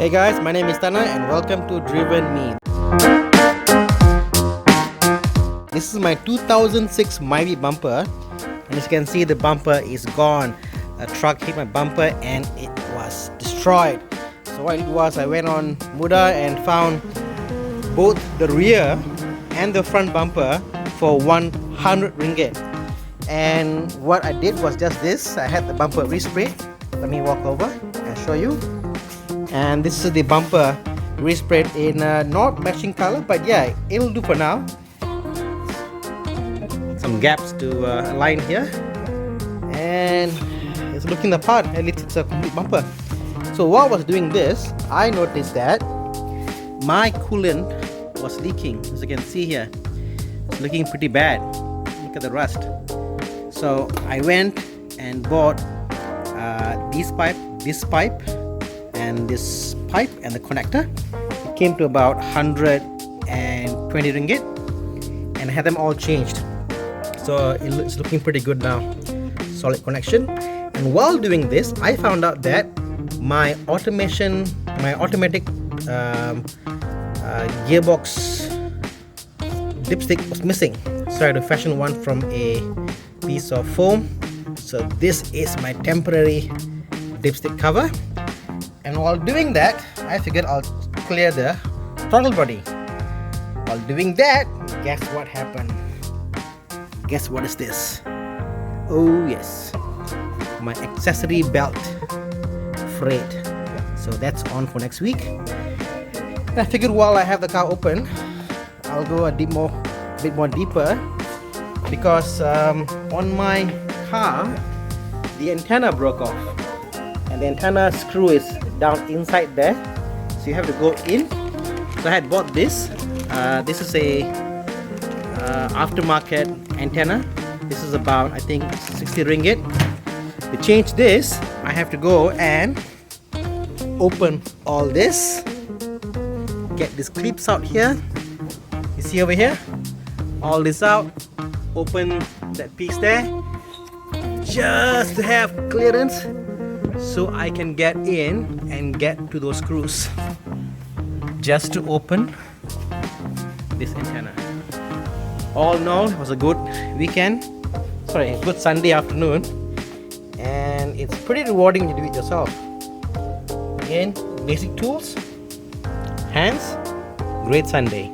Hey guys, my name is Tana and welcome to DrivenMe. This is my 2006 Myvi bumper, and as you can see the bumper is gone. A truck hit my bumper and it was destroyed. So what I did was I went on Muda and found both the rear and the front bumper for 100 ringgit. And what I did was just this. I had the bumper resprayed. Let me walk over and show you. And this is the bumper resprayed in not matching color, but yeah, it'll do for now. Some gaps to align here, and it's looking the part. At least it's a complete bumper. So while I was doing this, I noticed that my coolant was leaking. As you can see here, it's looking pretty bad. Look at the rust. So I went and bought this pipe, and this pipe and the connector. It came to about 120 ringgit, and I had them all changed. So it's looking pretty good now. Solid connection. And while doing this, I found out that my automatic gearbox dipstick was missing. So I had to fashion one from a piece of foam. So this is my temporary dipstick cover. And while doing that, I figured I'll clear the throttle body. While doing that, guess what happened? Guess what is this? Oh yes, my accessory belt frayed. So that's on for next week. I figured while I have the car open, I'll go a bit more deeper, because on my car the antenna broke off, and the antenna screw is down inside there, so you have to go in. So I had bought this. This is a aftermarket antenna. This is about, I think, 60 ringgit. To change this, I have to go and open all this, get these clips out here. You see over here, all this out, open that piece there, just to have clearance so I can get in and get to those screws, just to open this antenna. All in all, it was a good weekend. Sorry, good Sunday afternoon, and it's pretty rewarding to do it yourself. Again, basic tools, hands, great Sunday.